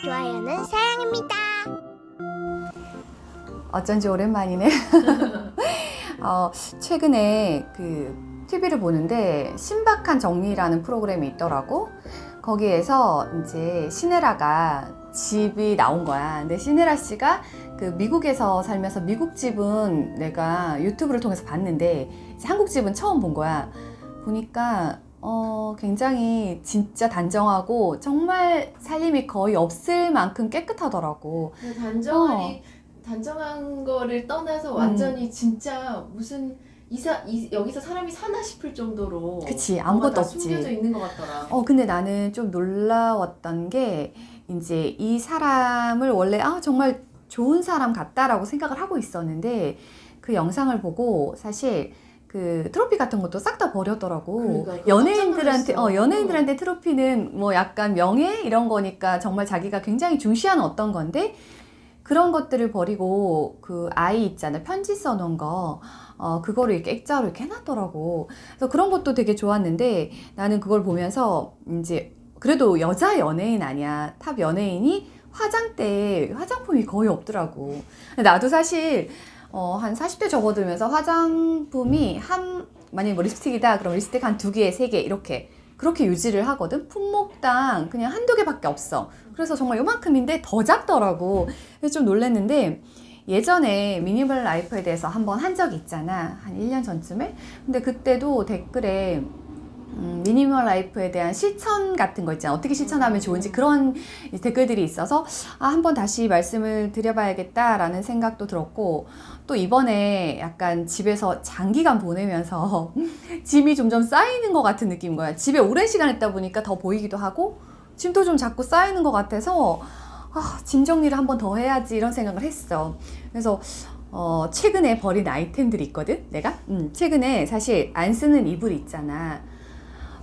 좋아요는 사랑입니다. 어쩐지 오랜만이네. 최근에 그 TV를 보는데 신박한 정리라는 프로그램이 있더라고. 거기에서 이제 시네라가 집이 나온 거야. 근데 시네라 씨가 그 미국에서 살면서 미국 집은 내가 유튜브를 통해서 봤는데 이제 한국 집은 처음 본 거야. 보니까 굉장히 진짜 단정하고 정말 살림이 거의 없을 만큼 깨끗하더라고. 단정한 거를 떠나서 완전히 진짜 무슨 여기서 사람이 사나 싶을 정도로 그치, 아무것도 없지. 숨겨져 있는 것 같더라. 근데 나는 좀 놀라웠던 게 이제 이 사람을 원래 정말 좋은 사람 같다라고 생각을 하고 있었는데 그 영상을 보고 사실 그 트로피 같은 것도 싹 다 버렸더라고. 그러니까, 연예인들한테 트로피는 뭐 약간 명예 이런 거니까 정말 자기가 굉장히 중시하는 어떤 건데 그런 것들을 버리고 그 아이 있잖아, 편지 써놓은 거 그거를 이렇게 액자로 이렇게 해놨더라고. 그래서 그런 것도 되게 좋았는데 나는 그걸 보면서 이제 그래도 여자 연예인 아니야. 탑 연예인이 화장대에 화장품이 거의 없더라고. 나도 사실 한 40대 접어들면서 화장품이 만약에 뭐 립스틱이다 그럼 립스틱 한 2개, 3개 이렇게 그렇게 유지를 하거든. 품목당 그냥 한두 개밖에 없어. 그래서 정말 요만큼인데 더 작더라고. 그래서 좀 놀랐는데 예전에 미니멀 라이프에 대해서 한번 한 적이 있잖아. 한 1년 전쯤에. 근데 그때도 댓글에 미니멀 라이프에 대한 실천 같은 거 있잖아. 어떻게 실천하면 좋은지 그런 댓글들이 있어서 한번 다시 말씀을 드려봐야겠다라는 생각도 들었고 또 이번에 약간 집에서 장기간 보내면서 짐이 점점 쌓이는 것 같은 느낌인 거야. 집에 오랜 시간 있다 보니까 더 보이기도 하고 짐도 좀 자꾸 쌓이는 것 같아서 짐 정리를 한번 더 해야지 이런 생각을 했어. 그래서 최근에 버린 아이템들이 있거든. 내가 최근에 사실 안 쓰는 이불 있잖아.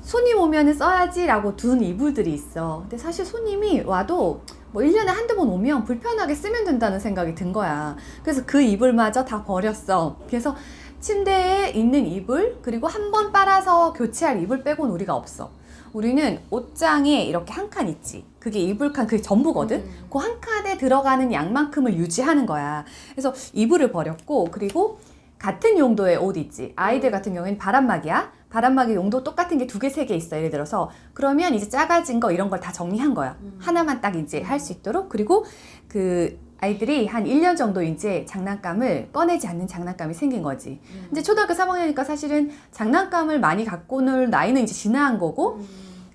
손님 오면 써야지 라고 둔 이불들이 있어. 근데 사실 손님이 와도 뭐 1년에 한두 번 오면 불편하게 쓰면 된다는 생각이 든 거야. 그래서 그 이불마저 다 버렸어. 그래서 침대에 있는 이불 그리고 한 번 빨아서 교체할 이불 빼고는 우리가 없어. 우리는 옷장에 이렇게 한 칸 있지. 그게 이불칸 그게 전부거든. 그 한 칸에 들어가는 양만큼을 유지하는 거야. 그래서 이불을 버렸고 그리고 같은 용도의 옷 있지. 아이들 같은 경우에는 바람막이야. 바람막이 용도 똑같은 게 2개, 3개 있어. 예를 들어서. 그러면 이제 작아진 거 이런 걸 다 정리한 거야. 하나만 딱 이제 할 수 있도록. 그리고 그 아이들이 한 1년 정도 이제 장난감을 꺼내지 않는 장난감이 생긴 거지. 이제 초등학교 3학년이니까 사실은 장난감을 많이 갖고 놀 나이는 이제 지나간 거고.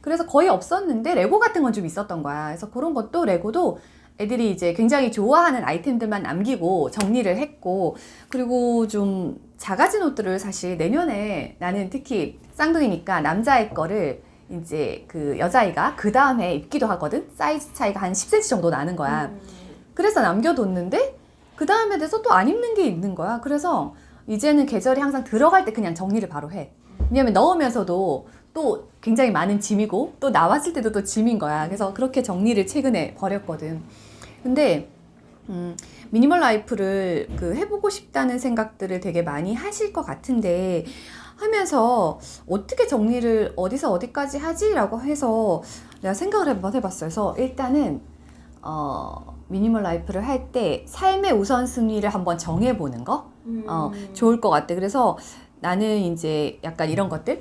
그래서 거의 없었는데 레고 같은 건 좀 있었던 거야. 그래서 그런 것도 레고도 애들이 이제 굉장히 좋아하는 아이템들만 남기고 정리를 했고 그리고 좀 작아진 옷들을 사실 내년에 나는 특히 쌍둥이니까 남자애 거를 이제 그 여자아이가 그 다음에 입기도 하거든. 사이즈 차이가 한 10cm 정도 나는 거야. 그래서 남겨뒀는데 그 다음에 돼서 또 안 입는 게 있는 거야. 그래서 이제는 계절이 항상 들어갈 때 그냥 정리를 바로 해. 왜냐면 넣으면서도 또 굉장히 많은 짐이고 또 나왔을 때도 또 짐인 거야. 그래서 그렇게 정리를 최근에 버렸거든. 근데 미니멀 라이프를 해보고 싶다는 생각들을 되게 많이 하실 것 같은데 하면서 어떻게 정리를 어디서 어디까지 하지? 라고 해서 내가 생각을 한번 해봤어요. 그래서 일단은 미니멀 라이프를 할 때 삶의 우선순위를 한번 정해보는 거 좋을 것 같아. 그래서 나는 이제 약간 이런 것들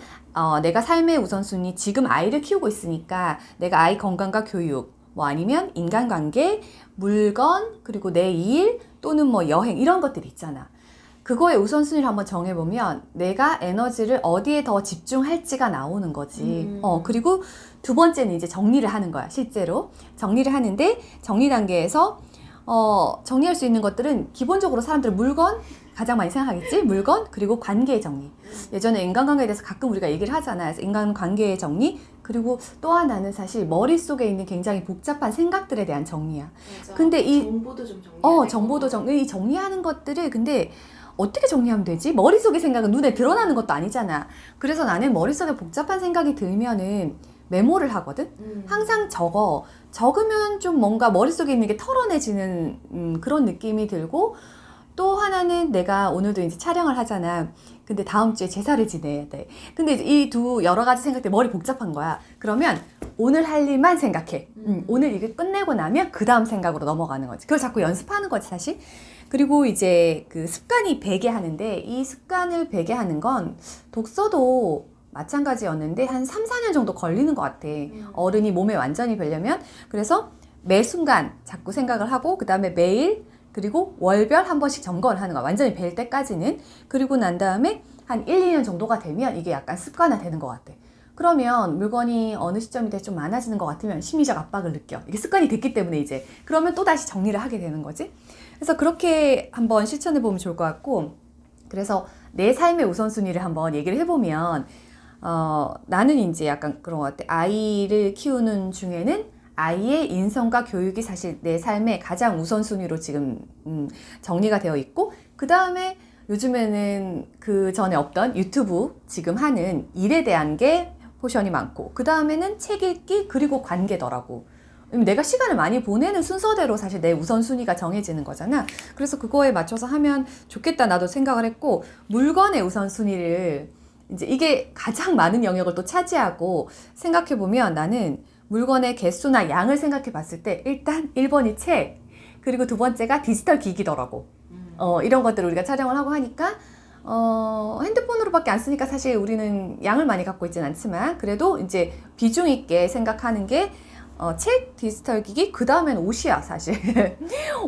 내가 삶의 우선순위 지금 아이를 키우고 있으니까 내가 아이 건강과 교육 뭐 아니면 인간관계, 물건, 그리고 내 일 또는 뭐 여행 이런 것들이 있잖아. 그거의 우선순위를 한번 정해보면 내가 에너지를 어디에 더 집중할지가 나오는 거지. 그리고 두 번째는 이제 정리를 하는 거야. 실제로 정리를 하는데 정리 단계에서 정리할 수 있는 것들은 기본적으로 사람들 물건 가장 많이 생각하겠지? 물건 그리고 관계의 정리. 예전에 인간관계에 대해서 가끔 우리가 얘기를 하잖아. 그래서 인간관계의 정리 그리고 또 하나는 사실 머릿속에 있는 굉장히 복잡한 생각들에 대한 정리야. 맞아. 근데 이 정보도 좀 정리해야 정보도 이 정리하는 것들을 근데 어떻게 정리하면 되지? 머릿속의 생각은 눈에 드러나는 것도 아니잖아. 그래서 나는 머릿속에 복잡한 생각이 들면은 메모를 하거든? 항상 적으면 좀 뭔가 머릿속에 있는 게 털어내지는 그런 느낌이 들고 또 하나는 내가 오늘도 이제 촬영을 하잖아. 근데 다음 주에 제사를 지내야 돼. 근데 이 두 여러 가지 생각 때문에 머리 복잡한 거야. 그러면 오늘 할 일만 생각해. 오늘 이게 끝내고 나면 그 다음 생각으로 넘어가는 거지. 그걸 자꾸 연습하는 거지, 사실. 그리고 이제 그 습관이 배게 하는데, 이 습관을 배게 하는 건 독서도 마찬가지였는데 한 3, 4년 정도 걸리는 것 같아. 어른이 몸에 완전히 배려면. 그래서 매 순간 자꾸 생각을 하고, 그 다음에 매일, 그리고 월별 한 번씩 점검을 하는 거야. 완전히 뵐 때까지는. 그리고 난 다음에 한 1, 2년 정도가 되면 이게 약간 습관화 되는 것 같아. 그러면 물건이 어느 시점이 돼 좀 많아지는 것 같으면 심리적 압박을 느껴. 이게 습관이 됐기 때문에 이제. 그러면 또 다시 정리를 하게 되는 거지. 그래서 그렇게 한번 실천해 보면 좋을 것 같고, 그래서 내 삶의 우선순위를 한번 얘기를 해보면, 나는 이제 약간 그런 것 같아. 아이를 키우는 중에는 아이의 인성과 교육이 사실 내 삶의 가장 우선순위로 지금 정리가 되어 있고, 그 다음에 요즘에는 그 전에 없던 유튜브 지금 하는 일에 대한 게 포션이 많고, 그 다음에는 책 읽기, 그리고 관계더라고. 내가 시간을 많이 보내는 순서대로 사실 내 우선순위가 정해지는 거잖아. 그래서 그거에 맞춰서 하면 좋겠다 나도 생각을 했고, 물건의 우선순위를 이제 이게 가장 많은 영역을 또 차지하고, 생각해보면 나는 물건의 개수나 양을 생각해 봤을 때 일단 1번이 책, 그리고 두 번째가 디지털 기기더라고. 이런 것들을 우리가 촬영을 하고 하니까 핸드폰으로밖에 안 쓰니까 사실 우리는 양을 많이 갖고 있진 않지만, 그래도 이제 비중 있게 생각하는 게 책, 디지털 기기, 그 다음엔 옷이야, 사실.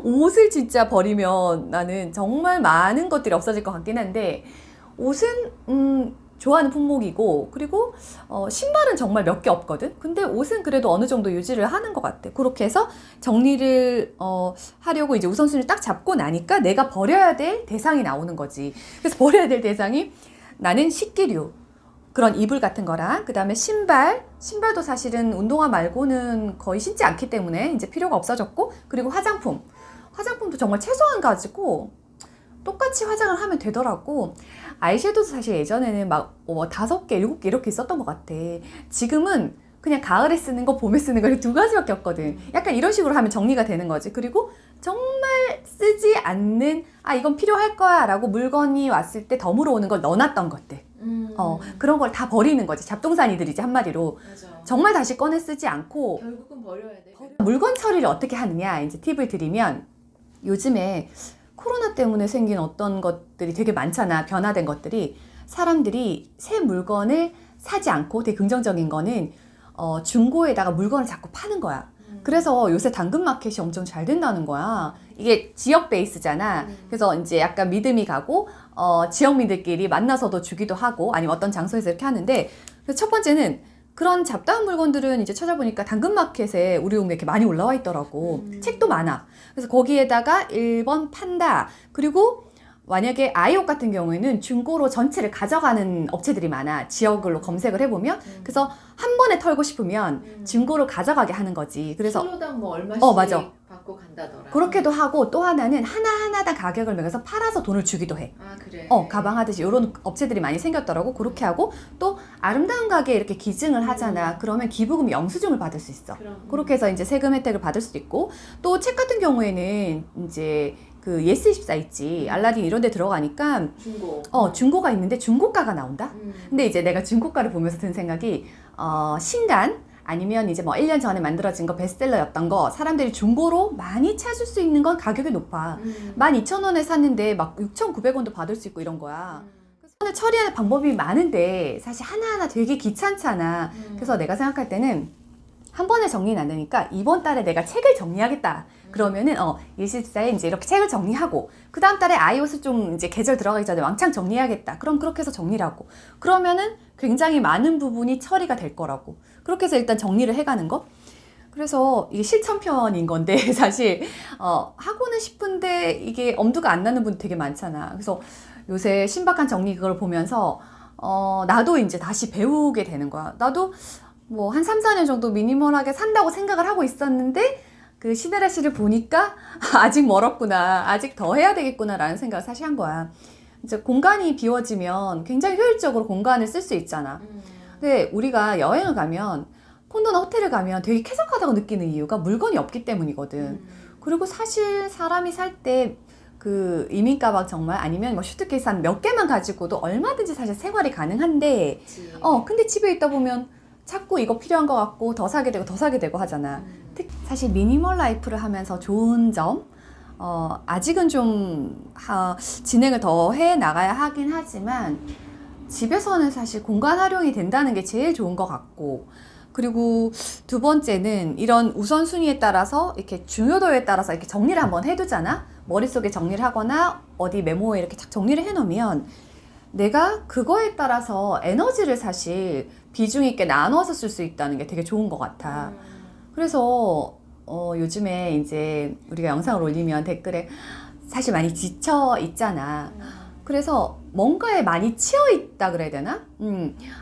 옷을 진짜 버리면 나는 정말 많은 것들이 없어질 것 같긴 한데, 옷은 좋아하는 품목이고, 그리고 신발은 정말 몇 개 없거든. 근데 옷은 그래도 어느 정도 유지를 하는 것 같아. 그렇게 해서 정리를 하려고 이제 우선순위를 딱 잡고 나니까 내가 버려야 될 대상이 나오는 거지. 그래서 버려야 될 대상이, 나는 식기류, 그런 이불 같은 거랑, 그 다음에 신발도 사실은 운동화 말고는 거의 신지 않기 때문에 이제 필요가 없어졌고, 그리고 화장품도 정말 최소한 가지고 똑같이 화장을 하면 되더라고. 아이섀도우도 사실 예전에는 막 5개, 7개 이렇게 있었던 것 같아. 지금은 그냥 가을에 쓰는 거, 봄에 쓰는 거, 두 가지밖에 없거든. 약간 이런 식으로 하면 정리가 되는 거지. 그리고 정말 쓰지 않는, 이건 필요할 거야 라고 물건이 왔을 때 덤으로 오는 걸 넣어놨던 것들. 그런 걸 다 버리는 거지. 잡동사니들이지, 한마디로. 맞아. 정말 다시 꺼내 쓰지 않고. 결국은 버려야 돼. 물건 처리를 어떻게 하느냐, 이제 팁을 드리면, 요즘에 코로나 때문에 생긴 어떤 것들이 되게 많잖아. 변화된 것들이. 사람들이 새 물건을 사지 않고, 되게 긍정적인 거는 중고에다가 물건을 자꾸 파는 거야. 그래서 요새 당근마켓이 엄청 잘 된다는 거야. 이게 지역 베이스잖아. 그래서 이제 약간 믿음이 가고, 지역민들끼리 만나서도 주기도 하고, 아니면 어떤 장소에서 이렇게 하는데, 그래서 첫 번째는 그런 잡다한 물건들은 이제 찾아보니까 당근마켓에 우리 동네 이렇게 많이 올라와 있더라고. 책도 많아. 그래서 거기에다가 1번 판다. 그리고 만약에 아이옷 같은 경우에는 중고로 전체를 가져가는 업체들이 많아. 지역으로 검색을 해보면. 그래서 한 번에 털고 싶으면 중고로 가져가게 하는 거지. 그래서 키로당 뭐 얼마씩 맞아. 받고 간다더라. 그렇게도 하고, 또 하나는 하나하나당 가격을 매겨서 팔아서 돈을 주기도 해. 그래. 가방 하듯이 이런 업체들이 많이 생겼더라고. 그렇게 하고, 또 아름다운 가게에 이렇게 기증을 하잖아. 그러면 기부금 영수증을 받을 수 있어. 그렇게 해서 이제 세금 혜택을 받을 수도 있고, 또 책 같은 경우에는 이제 그 예스24 있지. 알라딘 이런 데 들어가니까 중고가 있는데 중고가가 나온다. 근데 이제 내가 중고가를 보면서 든 생각이, 신간 아니면 이제 뭐 1년 전에 만들어진 거, 베스트셀러였던 거, 사람들이 중고로 많이 찾을 수 있는 건 가격이 높아. 12,000원에 샀는데 막 6,900원도 받을 수 있고 이런 거야. 손을 처리하는 방법이 많은데 사실 하나하나 되게 귀찮잖아. 그래서 내가 생각할 때는 한 번에 정리는 안 되니까 이번 달에 내가 책을 정리하겠다. 그러면은 24에 이제 이렇게 책을 정리하고, 그 다음 달에 아이옷을 좀 이제 계절 들어가기 전에 왕창 정리해야겠다. 그럼 그렇게 해서 정리를 하고, 그러면은 굉장히 많은 부분이 처리가 될 거라고. 그렇게 해서 일단 정리를 해가는 거. 그래서 이게 실천편인 건데 사실 하고는 싶은데 이게 엄두가 안 나는 분들 되게 많잖아. 그래서 요새 신박한 정리 그걸 보면서 나도 이제 다시 배우게 되는 거야. 나도 뭐 한 3, 4년 정도 미니멀하게 산다고 생각을 하고 있었는데, 그 시네라 씨를 보니까 아직 멀었구나, 아직 더 해야 되겠구나 라는 생각을 사실 한 거야. 이제 공간이 비워지면 굉장히 효율적으로 공간을 쓸 수 있잖아. 근데 우리가 여행을 가면, 콘도나 호텔을 가면 되게 쾌적하다고 느끼는 이유가 물건이 없기 때문이거든. 그리고 사실 사람이 살 때 그 이민 가방 정말 아니면 뭐 슈트케이스 한 몇 개만 가지고도 얼마든지 사실 생활이 가능한데 그치. 근데 집에 있다 보면 자꾸 이거 필요한 것 같고 더 사게 되고 더 사게 되고 하잖아. 사실 미니멀 라이프를 하면서 좋은 점 아직은 좀 진행을 더 해 나가야 하긴 하지만 집에서는 사실 공간 활용이 된다는 게 제일 좋은 것 같고, 그리고 두 번째는 이런 우선순위에 따라서 이렇게 중요도에 따라서 이렇게 정리를 한번 해두잖아. 머릿속에 정리를 하거나 어디 메모에 이렇게 딱 정리를 해놓으면 내가 그거에 따라서 에너지를 사실 비중 있게 나눠서 쓸 수 있다는 게 되게 좋은 것 같아. 그래서 요즘에 이제 우리가 영상을 올리면 댓글에 사실 많이 지쳐 있잖아. 그래서 뭔가에 많이 치여 있다 그래야 되나?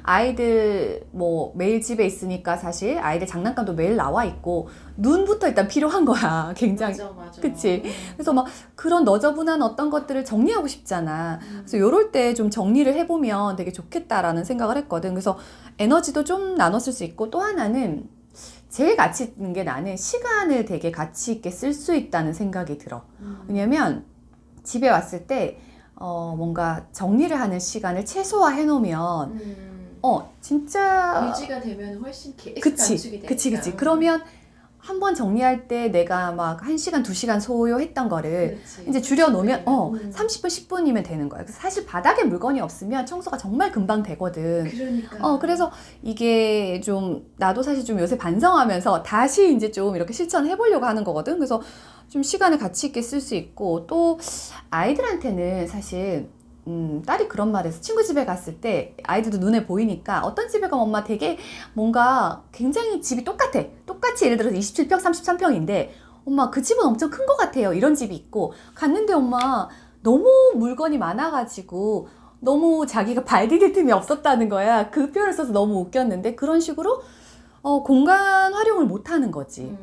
아이들 뭐 매일 집에 있으니까 사실 아이들 장난감도 매일 나와 있고 눈부터 일단 필요한 거야. 굉장히. 맞아. 그치? 그래서 막 그런 너저분한 어떤 것들을 정리하고 싶잖아. 그래서 요럴 때 좀 정리를 해보면 되게 좋겠다라는 생각을 했거든. 그래서 에너지도 좀 나눠 쓸 수 있고, 또 하나는 제일 가치 있는 게 나는 시간을 되게 가치 있게 쓸 수 있다는 생각이 들어. 왜냐면 집에 왔을 때 뭔가 정리를 하는 시간을 최소화해 놓으면 진짜 유지가 되면 훨씬 계속 그치, 단축이 되니까. 그치. 그러면 한 번 정리할 때 내가 막 1시간, 2시간 소요했던 거를 그렇지. 이제 줄여놓으면 10분. 30분, 10분이면 되는 거야. 그래서 사실 바닥에 물건이 없으면 청소가 정말 금방 되거든. 그러니까. 그래서 이게 좀 나도 사실 좀 요새 반성하면서 다시 이제 좀 이렇게 실천해 보려고 하는 거거든. 그래서 좀 시간을 가치 있게 쓸 수 있고, 또 아이들한테는 사실 딸이 그런 말해서 친구 집에 갔을 때 아이들도 눈에 보이니까 어떤 집에 가면 엄마 되게 뭔가 굉장히 집이 똑같아. 똑같이 예를 들어서 27평, 33평인데 엄마 그 집은 엄청 큰 것 같아요. 이런 집이 있고, 갔는데 엄마 너무 물건이 많아가지고 너무 자기가 발 디딜 틈이 없었다는 거야. 그 표현을 써서 너무 웃겼는데, 그런 식으로 공간 활용을 못 하는 거지.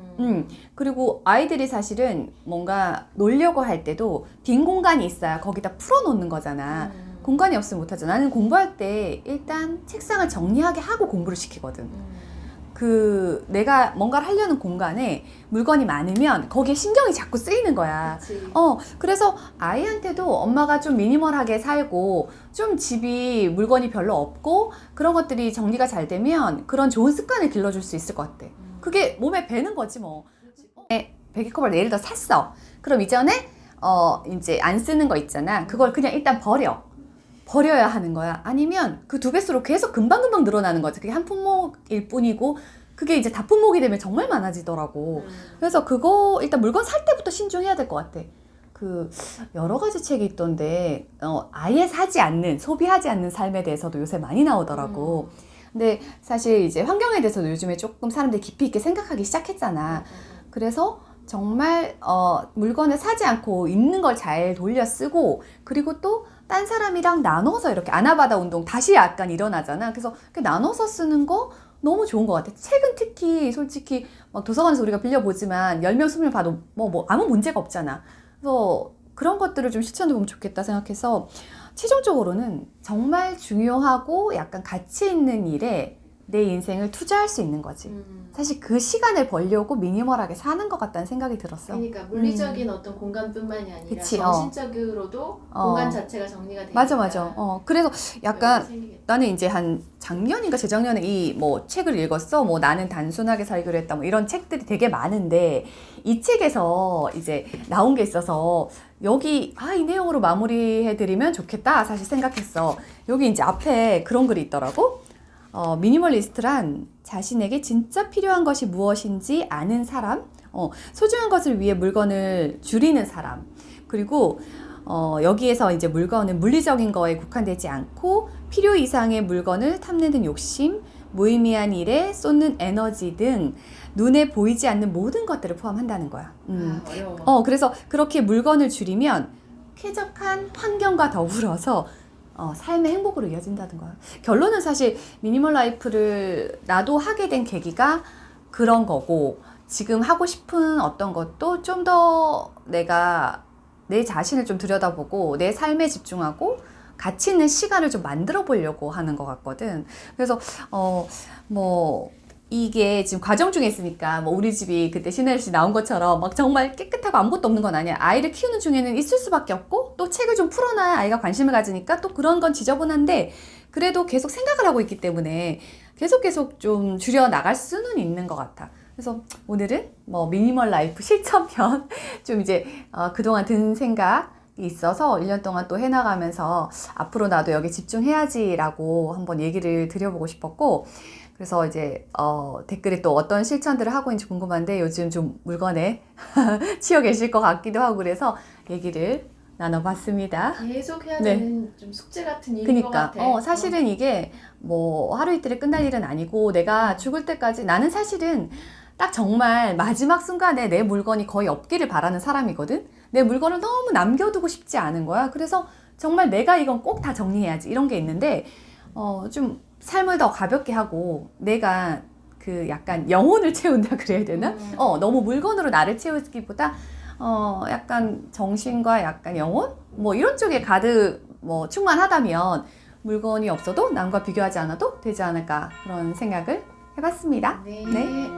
그리고 아이들이 사실은 뭔가 놀려고 할 때도 빈 공간이 있어야 거기다 풀어놓는 거잖아. 공간이 없으면 못 하잖아. 나는 공부할 때 일단 책상을 정리하게 하고 공부를 시키거든. 그 내가 뭔가를 하려는 공간에 물건이 많으면 거기에 신경이 자꾸 쓰이는 거야. 그치. 그래서 아이한테도 엄마가 좀 미니멀하게 살고 좀 집이 물건이 별로 없고 그런 것들이 정리가 잘 되면 그런 좋은 습관을 길러줄 수 있을 것 같아. 그게 몸에 배는 거지 뭐. 베개 커버를 예를 들어 샀어. 그럼 이전에 이제 안 쓰는 거 있잖아. 그걸 그냥 일단 버려야 하는 거야. 아니면 그 2배수로 계속 금방금방 늘어나는 거지. 그게 한 품목일 뿐이고, 그게 이제 다품목이 되면 정말 많아지더라고. 그래서 그거 일단 물건 살 때부터 신중해야 될 것 같아. 그 여러 가지 책이 있던데 아예 사지 않는, 소비하지 않는 삶에 대해서도 요새 많이 나오더라고. 근데 사실 이제 환경에 대해서도 요즘에 조금 사람들이 깊이 있게 생각하기 시작했잖아. 그래서 정말 물건을 사지 않고 있는 걸 잘 돌려 쓰고, 그리고 또 딴 사람이랑 나눠서 이렇게 아나바다 운동 다시 약간 일어나잖아. 그래서 이렇게 나눠서 쓰는 거 너무 좋은 것 같아. 책은 특히 솔직히 막 도서관에서 우리가 빌려보지만 10명, 20명 봐도 뭐 아무 문제가 없잖아. 그래서 그런 것들을 좀 실천해보면 좋겠다 생각해서, 최종적으로는 정말 중요하고 약간 가치 있는 일에 내 인생을 투자할 수 있는 거지. 사실 그 시간을 벌려고 미니멀하게 사는 것 같다는 생각이 들었어. 그러니까 물리적인 어떤 공간뿐만이 아니라 그치, 정신적으로도 공간 자체가 정리가 되니까. 맞아. 그래서 약간 생기겠다. 나는 이제 한 작년인가 재작년에 이 뭐 책을 읽었어. 뭐 나는 단순하게 살기로 했다. 뭐 이런 책들이 되게 많은데, 이 책에서 이제 나온 게 있어서 여기 이 내용으로 마무리해드리면 좋겠다 사실 생각했어. 여기 이제 앞에 그런 글이 있더라고. 미니멀리스트란 자신에게 진짜 필요한 것이 무엇인지 아는 사람, 소중한 것을 위해 물건을 줄이는 사람, 그리고 여기에서 이제 물건은 물리적인 거에 국한되지 않고 필요 이상의 물건을 탐내는 욕심, 무의미한 일에 쏟는 에너지 등 눈에 보이지 않는 모든 것들을 포함한다는 거야. 어려워. 그래서 그렇게 물건을 줄이면 쾌적한 환경과 더불어서 삶의 행복으로 이어진다는 거야. 결론은 사실 미니멀 라이프를 나도 하게 된 계기가 그런 거고, 지금 하고 싶은 어떤 것도 좀 더 내가 내 자신을 좀 들여다보고 내 삶에 집중하고 가치 있는 시간을 좀 만들어 보려고 하는 것 같거든. 그래서 뭐 이게 지금 과정 중에 있으니까 뭐 우리 집이 그때 신혜리 씨 나온 것처럼 막 정말 깨끗하고 아무것도 없는 건 아니야. 아이를 키우는 중에는 있을 수밖에 없고 또 책을 좀 풀어놔야 아이가 관심을 가지니까 또 그런 건 지저분한데 그래도 계속 생각을 하고 있기 때문에 계속 좀 줄여 나갈 수는 있는 것 같아. 그래서 오늘은 뭐 미니멀 라이프 실천편 좀 이제 그동안 든 생각이 있어서 1년 동안 또 해나가면서 앞으로 나도 여기 집중해야지라고 한번 얘기를 드려보고 싶었고 그래서 이제 댓글에 또 어떤 실천들을 하고 있는지 궁금한데 요즘 좀 물건에 치여 계실 것 같기도 하고 그래서 얘기를 나눠봤습니다. 계속 해야 네. 되는 좀 숙제 같은 일인 것 그니까 같아. 사실은 이게 뭐 하루 이틀에 끝날 일은 아니고 내가 죽을 때까지 나는 사실은 딱 정말 마지막 순간에 내 물건이 거의 없기를 바라는 사람이거든. 내 물건을 너무 남겨두고 싶지 않은 거야. 그래서 정말 내가 이건 꼭 다 정리해야지 이런 게 있는데 좀 삶을 더 가볍게 하고 내가 그 약간 영혼을 채운다 그래야 되나? 너무 물건으로 나를 채우기보다 약간 정신과 약간 영혼? 뭐 이런 쪽에 가득 뭐 충만하다면 물건이 없어도 남과 비교하지 않아도 되지 않을까 그런 생각을 해봤습니다. 네. 네.